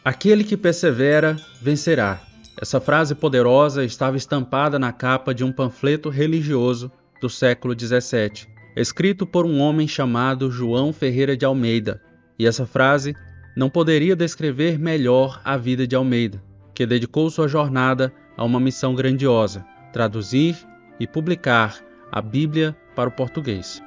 Aquele que persevera, vencerá. Essa frase poderosa estava estampada na capa de um panfleto religioso do século XVII, escrito por um homem chamado João Ferreira de Almeida. E essa frase não poderia descrever melhor a vida de Almeida, que dedicou sua jornada a uma missão grandiosa: traduzir e publicar a Bíblia para o português.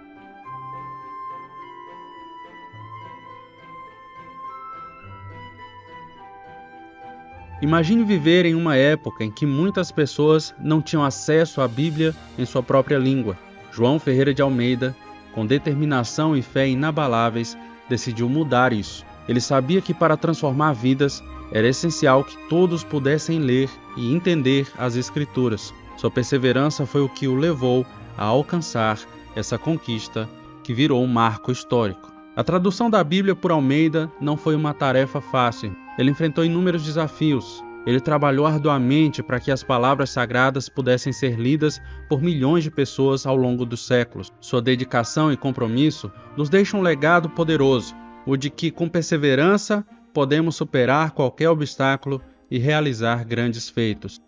Imagine viver em uma época em que muitas pessoas não tinham acesso à Bíblia em sua própria língua. João Ferreira de Almeida, com determinação e fé inabaláveis, decidiu mudar isso. Ele sabia que para transformar vidas era essencial que todos pudessem ler e entender as Escrituras. Sua perseverança foi o que o levou a alcançar essa conquista que virou um marco histórico. A tradução da Bíblia por Almeida não foi uma tarefa fácil. Ele enfrentou inúmeros desafios. Ele trabalhou arduamente para que as palavras sagradas pudessem ser lidas por milhões de pessoas ao longo dos séculos. Sua dedicação e compromisso nos deixam um legado poderoso, o de que, com perseverança, podemos superar qualquer obstáculo e realizar grandes feitos.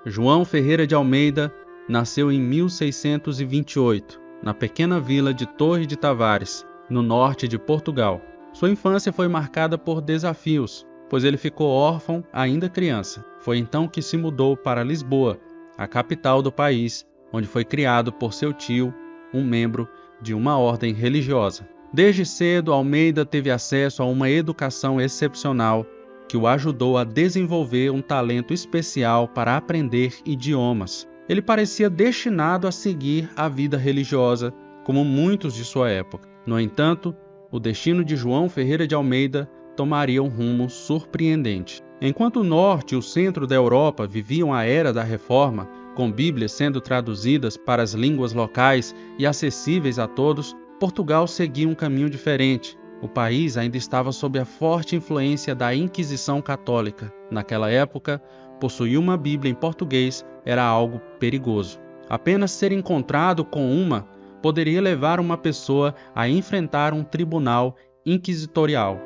João Ferreira de Almeida nasceu em 1628, na pequena vila de Torre de Tavares, no norte de Portugal. Sua infância foi marcada por desafios, pois ele ficou órfão ainda criança. Foi então que se mudou para Lisboa, a capital do país, onde foi criado por seu tio, um membro de uma ordem religiosa. Desde cedo, Almeida teve acesso a uma educação excepcional que o ajudou a desenvolver um talento especial para aprender idiomas. Ele parecia destinado a seguir a vida religiosa, como muitos de sua época. No entanto, o destino de João Ferreira de Almeida tomaria um rumo surpreendente. Enquanto o norte e o centro da Europa viviam a era da Reforma, com Bíblias sendo traduzidas para as línguas locais e acessíveis a todos, Portugal seguia um caminho diferente. O país ainda estava sob a forte influência da Inquisição Católica. Naquela época, possuir uma Bíblia em português era algo perigoso. Apenas ser encontrado com uma poderia levar uma pessoa a enfrentar um tribunal inquisitorial.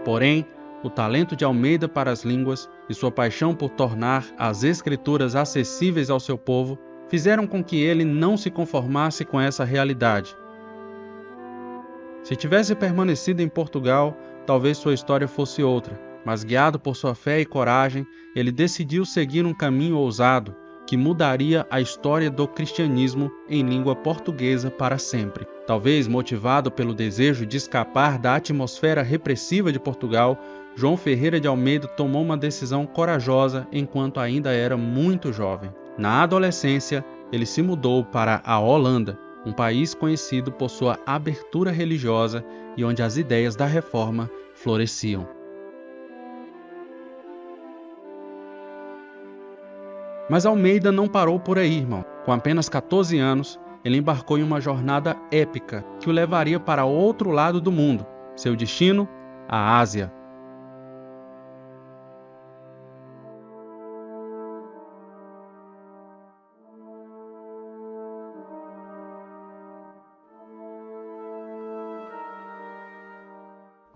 Porém, o talento de Almeida para as línguas e sua paixão por tornar as Escrituras acessíveis ao seu povo fizeram com que ele não se conformasse com essa realidade. Se tivesse permanecido em Portugal, talvez sua história fosse outra, mas guiado por sua fé e coragem, ele decidiu seguir um caminho ousado que mudaria a história do cristianismo em língua portuguesa para sempre. Talvez motivado pelo desejo de escapar da atmosfera repressiva de Portugal, João Ferreira de Almeida tomou uma decisão corajosa enquanto ainda era muito jovem. Na adolescência, ele se mudou para a Holanda, um país conhecido por sua abertura religiosa e onde as ideias da reforma floresciam. Mas Almeida não parou por aí, irmão. Com apenas 14 anos, ele embarcou em uma jornada épica que o levaria para outro lado do mundo. Seu destino, a Ásia.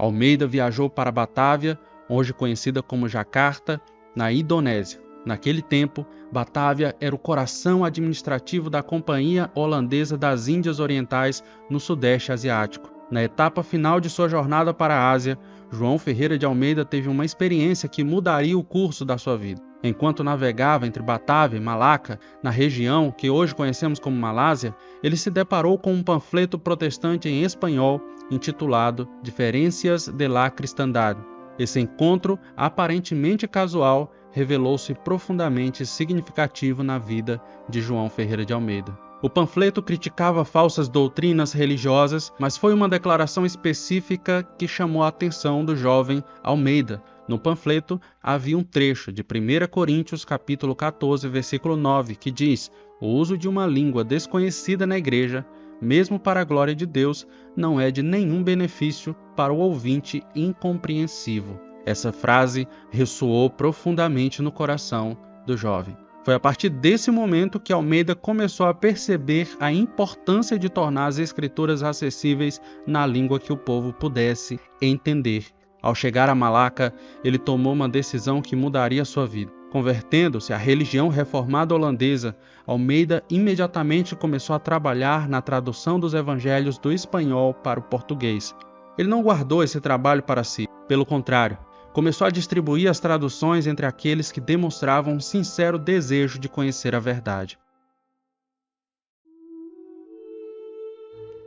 Almeida viajou para Batávia, hoje conhecida como Jacarta, na Indonésia. Naquele tempo, Batávia era o coração administrativo da Companhia Holandesa das Índias Orientais no Sudeste Asiático. Na etapa final de sua jornada para a Ásia, João Ferreira de Almeida teve uma experiência que mudaria o curso da sua vida. Enquanto navegava entre Batávia e Malaca, na região que hoje conhecemos como Malásia, ele se deparou com um panfleto protestante em espanhol intitulado Diferencias de la Cristandad. Esse encontro, aparentemente casual, revelou-se profundamente significativo na vida de João Ferreira de Almeida. O panfleto criticava falsas doutrinas religiosas, mas foi uma declaração específica que chamou a atenção do jovem Almeida. No panfleto havia um trecho de 1 Coríntios capítulo 14, versículo 9, que diz: "O uso de uma língua desconhecida na igreja, mesmo para a glória de Deus, não é de nenhum benefício para o ouvinte incompreensivo." Essa frase ressoou profundamente no coração do jovem. Foi a partir desse momento que Almeida começou a perceber a importância de tornar as escrituras acessíveis na língua que o povo pudesse entender. Ao chegar a Malaca, ele tomou uma decisão que mudaria sua vida. Convertendo-se à religião reformada holandesa, Almeida imediatamente começou a trabalhar na tradução dos evangelhos do espanhol para o português. Ele não guardou esse trabalho para si, pelo contrário, começou a distribuir as traduções entre aqueles que demonstravam um sincero desejo de conhecer a verdade.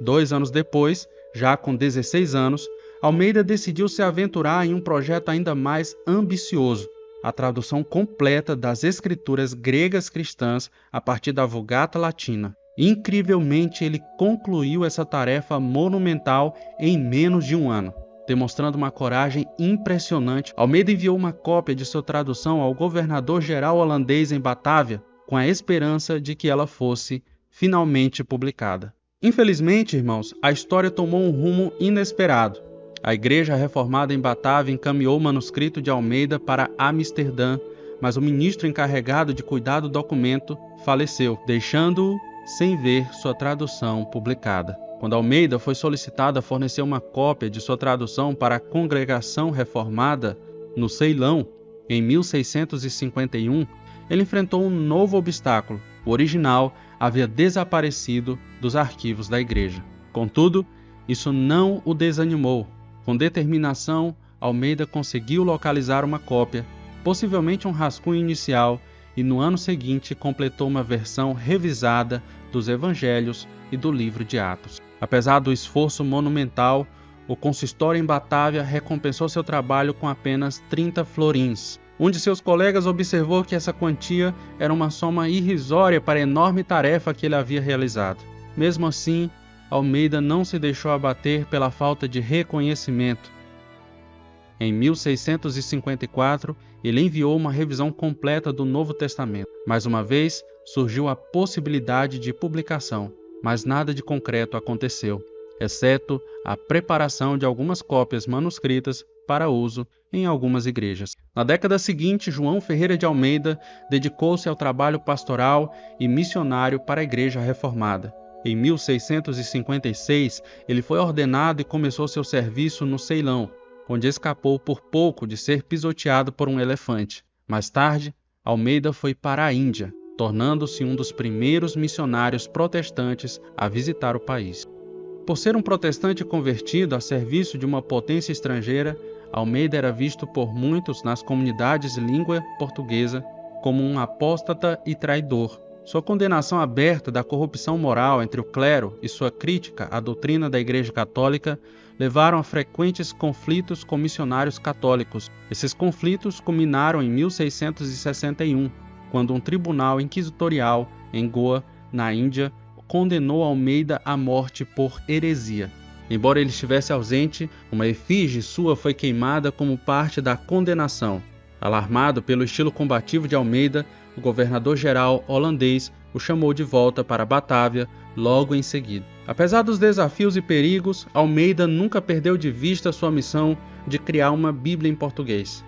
2 anos depois, já com 16 anos, Almeida decidiu se aventurar em um projeto ainda mais ambicioso, a tradução completa das escrituras gregas cristãs a partir da Vulgata Latina. Incrivelmente, ele concluiu essa tarefa monumental em menos de um ano. Demonstrando uma coragem impressionante, Almeida enviou uma cópia de sua tradução ao governador-geral holandês em Batávia, com a esperança de que ela fosse finalmente publicada. Infelizmente, irmãos, a história tomou um rumo inesperado. A Igreja Reformada em Batávia encaminhou o manuscrito de Almeida para Amsterdã, mas o ministro encarregado de cuidar do documento faleceu, deixando-o sem ver sua tradução publicada. Quando Almeida foi solicitado a fornecer uma cópia de sua tradução para a Congregação Reformada no Ceilão, em 1651, ele enfrentou um novo obstáculo. O original havia desaparecido dos arquivos da igreja. Contudo, isso não o desanimou. Com determinação, Almeida conseguiu localizar uma cópia, possivelmente um rascunho inicial, e no ano seguinte completou uma versão revisada dos Evangelhos e do livro de Atos. Apesar do esforço monumental, o consistório em Batávia recompensou seu trabalho com apenas 30 florins. Um de seus colegas observou que essa quantia era uma soma irrisória para a enorme tarefa que ele havia realizado. Mesmo assim, Almeida não se deixou abater pela falta de reconhecimento. Em 1654, ele enviou uma revisão completa do Novo Testamento. Mais uma vez, surgiu a possibilidade de publicação, mas nada de concreto aconteceu, exceto a preparação de algumas cópias manuscritas para uso em algumas igrejas. Na década seguinte, João Ferreira de Almeida dedicou-se ao trabalho pastoral e missionário para a Igreja Reformada. Em 1656, ele foi ordenado e começou seu serviço no Ceilão, onde escapou por pouco de ser pisoteado por um elefante. Mais tarde, Almeida foi para a Índia, tornando-se um dos primeiros missionários protestantes a visitar o país. Por ser um protestante convertido a serviço de uma potência estrangeira, Almeida era visto por muitos nas comunidades de língua portuguesa como um apóstata e traidor. Sua condenação aberta da corrupção moral entre o clero e sua crítica à doutrina da Igreja Católica levaram a frequentes conflitos com missionários católicos. Esses conflitos culminaram em 1661, quando um tribunal inquisitorial em Goa, na Índia, condenou Almeida à morte por heresia. Embora ele estivesse ausente, uma efígie sua foi queimada como parte da condenação. Alarmado pelo estilo combativo de Almeida, o governador-geral holandês o chamou de volta para Batávia logo em seguida. Apesar dos desafios e perigos, Almeida nunca perdeu de vista sua missão de criar uma Bíblia em português.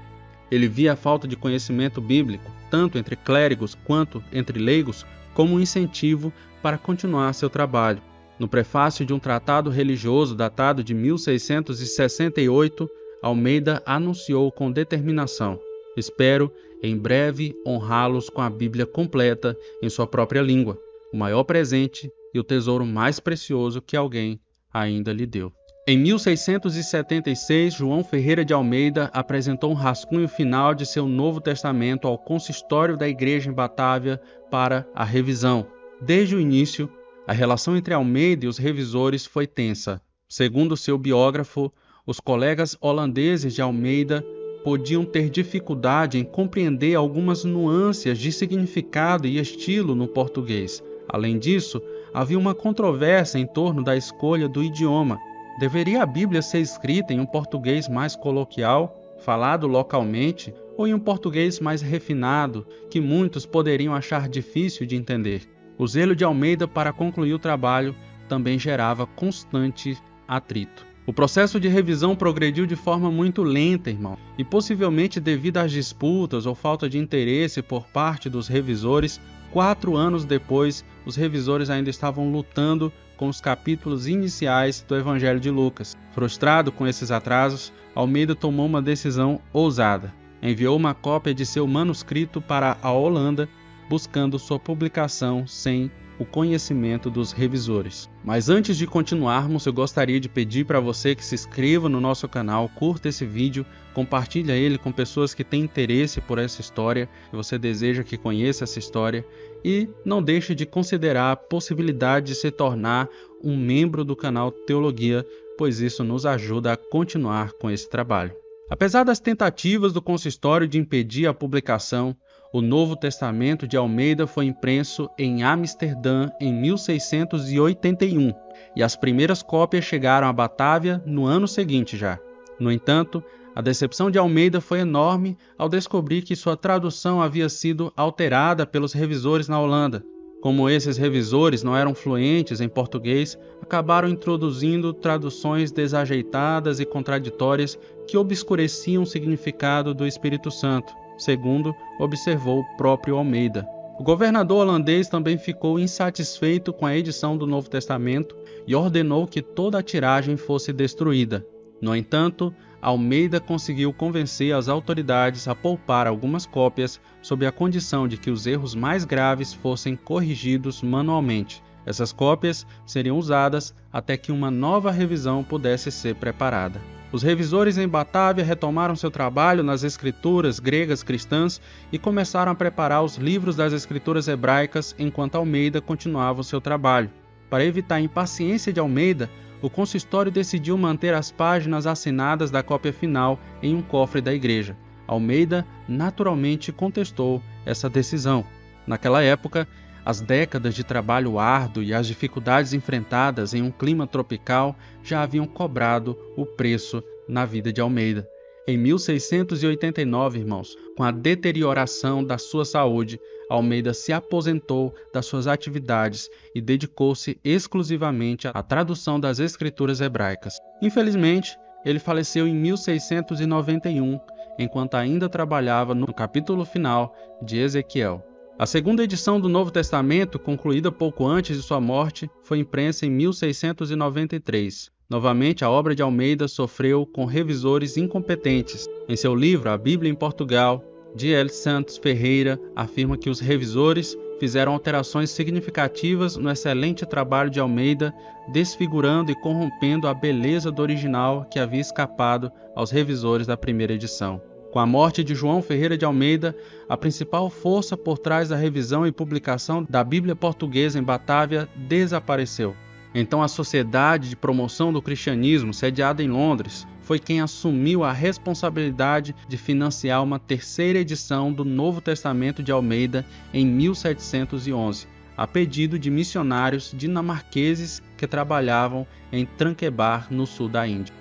Ele via a falta de conhecimento bíblico, tanto entre clérigos quanto entre leigos, como um incentivo para continuar seu trabalho. No prefácio de um tratado religioso datado de 1668, Almeida anunciou com determinação: "Espero, em breve, honrá-los com a Bíblia completa em sua própria língua, o maior presente e o tesouro mais precioso que alguém ainda lhe deu." Em 1676, João Ferreira de Almeida apresentou um rascunho final de seu Novo Testamento ao consistório da igreja em Batávia para a revisão. Desde o início, a relação entre Almeida e os revisores foi tensa. Segundo seu biógrafo, os colegas holandeses de Almeida podiam ter dificuldade em compreender algumas nuances de significado e estilo no português. Além disso, havia uma controvérsia em torno da escolha do idioma. Deveria a Bíblia ser escrita em um português mais coloquial, falado localmente, ou em um português mais refinado, que muitos poderiam achar difícil de entender? O zelo de Almeida para concluir o trabalho também gerava constante atrito. O processo de revisão progrediu de forma muito lenta, irmão, e possivelmente devido às disputas ou falta de interesse por parte dos revisores, 4 anos depois, os revisores ainda estavam lutando com os capítulos iniciais do Evangelho de Lucas. Frustrado com esses atrasos, Almeida tomou uma decisão ousada. Enviou uma cópia de seu manuscrito para a Holanda, buscando sua publicação sem o conhecimento dos revisores. Mas antes de continuarmos, eu gostaria de pedir para você que se inscreva no nosso canal, curta esse vídeo, compartilhe ele com pessoas que têm interesse por essa história, que você deseja que conheça essa história, e não deixe de considerar a possibilidade de se tornar um membro do canal Teologia, pois isso nos ajuda a continuar com esse trabalho. Apesar das tentativas do consistório de impedir a publicação, o Novo Testamento de Almeida foi impresso em Amsterdã em 1681 e as primeiras cópias chegaram a Batávia no ano seguinte já. No entanto, a decepção de Almeida foi enorme ao descobrir que sua tradução havia sido alterada pelos revisores na Holanda. Como esses revisores não eram fluentes em português, acabaram introduzindo traduções desajeitadas e contraditórias que obscureciam o significado do Espírito Santo, segundo observou o próprio Almeida. O governador holandês também ficou insatisfeito com a edição do Novo Testamento e ordenou que toda a tiragem fosse destruída. No entanto, Almeida conseguiu convencer as autoridades a poupar algumas cópias sob a condição de que os erros mais graves fossem corrigidos manualmente. Essas cópias seriam usadas até que uma nova revisão pudesse ser preparada. Os revisores em Batávia retomaram seu trabalho nas escrituras gregas cristãs e começaram a preparar os livros das escrituras hebraicas enquanto Almeida continuava o seu trabalho. Para evitar a impaciência de Almeida, o consistório decidiu manter as páginas assinadas da cópia final em um cofre da igreja. Almeida naturalmente contestou essa decisão. Naquela época, as décadas de trabalho árduo e as dificuldades enfrentadas em um clima tropical já haviam cobrado o preço na vida de Almeida. Em 1689, irmãos, com a deterioração da sua saúde, Almeida se aposentou das suas atividades e dedicou-se exclusivamente à tradução das escrituras hebraicas. Infelizmente, ele faleceu em 1691, enquanto ainda trabalhava no capítulo final de Ezequiel. A segunda edição do Novo Testamento, concluída pouco antes de sua morte, foi impressa em 1693. Novamente, a obra de Almeida sofreu com revisores incompetentes. Em seu livro, A Bíblia em Portugal, D.L. Santos Ferreira afirma que os revisores fizeram alterações significativas no excelente trabalho de Almeida, desfigurando e corrompendo a beleza do original que havia escapado aos revisores da primeira edição. Com a morte de João Ferreira de Almeida, a principal força por trás da revisão e publicação da Bíblia portuguesa em Batávia desapareceu. Então a Sociedade de Promoção do Cristianismo, sediada em Londres, foi quem assumiu a responsabilidade de financiar uma terceira edição do Novo Testamento de Almeida em 1711, a pedido de missionários dinamarqueses que trabalhavam em Tranquebar, no sul da Índia.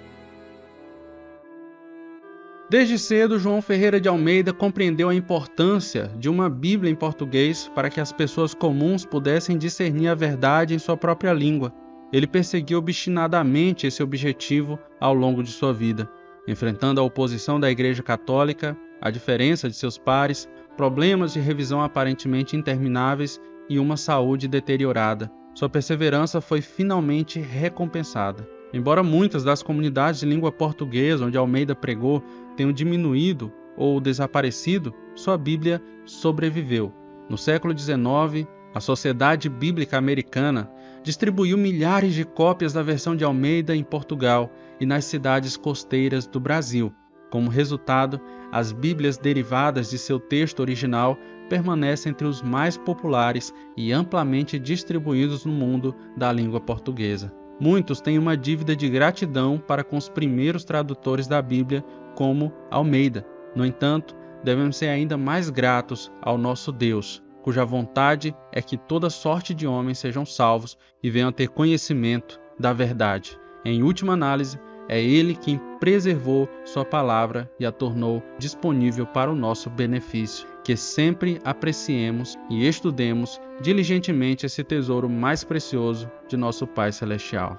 Desde cedo, João Ferreira de Almeida compreendeu a importância de uma Bíblia em português para que as pessoas comuns pudessem discernir a verdade em sua própria língua. Ele perseguiu obstinadamente esse objetivo ao longo de sua vida, enfrentando a oposição da Igreja Católica, a diferença de seus pares, problemas de revisão aparentemente intermináveis e uma saúde deteriorada. Sua perseverança foi finalmente recompensada. Embora muitas das comunidades de língua portuguesa onde Almeida pregou tenham diminuído ou desaparecido, sua Bíblia sobreviveu. No século XIX, a Sociedade Bíblica Americana distribuiu milhares de cópias da versão de Almeida em Portugal e nas cidades costeiras do Brasil. Como resultado, as Bíblias derivadas de seu texto original permanecem entre os mais populares e amplamente distribuídos no mundo da língua portuguesa. Muitos têm uma dívida de gratidão para com os primeiros tradutores da Bíblia, como Almeida. No entanto, devemos ser ainda mais gratos ao nosso Deus, cuja vontade é que toda sorte de homens sejam salvos e venham a ter conhecimento da verdade. Em última análise, é Ele quem preservou sua palavra e a tornou disponível para o nosso benefício. Que sempre apreciemos e estudemos diligentemente esse tesouro mais precioso de nosso Pai Celestial.